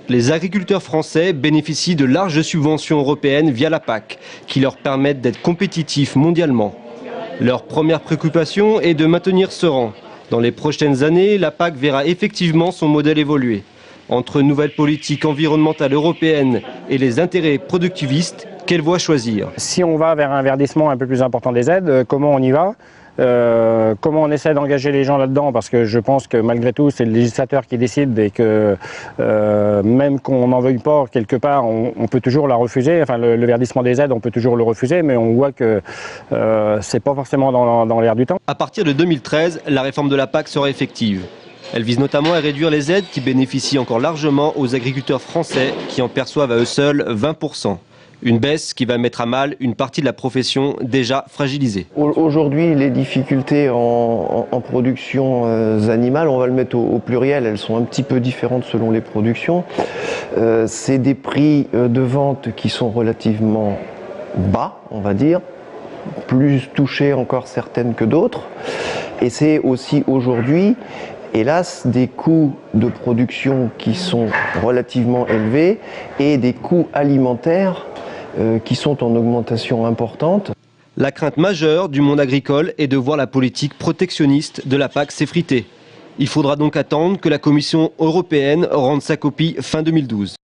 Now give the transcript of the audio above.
Les agriculteurs français bénéficient de larges subventions européennes via la PAC, qui leur permettent d'être compétitifs mondialement. Leur première préoccupation est de maintenir ce rang. Dans les prochaines années, la PAC verra effectivement son modèle évoluer. Entre nouvelles politiques environnementales européennes et les intérêts productivistes, quelle voie choisir? Si on va vers un verdissement un peu plus important des aides, comment on y va? Comment on essaie d'engager les gens là-dedans, parce que je pense que malgré tout c'est le législateur qui décide et que même qu'on n'en veuille pas quelque part, on peut toujours la refuser. Enfin, le verdissement des aides, on peut toujours le refuser, mais on voit que c'est pas forcément dans l'air du temps. À partir de 2013, la réforme de la PAC sera effective. Elle vise notamment à réduire les aides qui bénéficient encore largement aux agriculteurs français qui en perçoivent à eux seuls 20%. Une baisse qui va mettre à mal une partie de la profession déjà fragilisée. Aujourd'hui, les difficultés en production animale, on va le mettre au pluriel, elles sont un petit peu différentes selon les productions. C'est des prix de vente qui sont relativement bas, on va dire, plus touchés encore certaines que d'autres. Et c'est aussi aujourd'hui, hélas, des coûts de production qui sont relativement élevés et des coûts alimentaires qui sont en augmentation importante. La crainte majeure du monde agricole est de voir la politique protectionniste de la PAC s'effriter. Il faudra donc attendre que la Commission européenne rende sa copie fin 2012.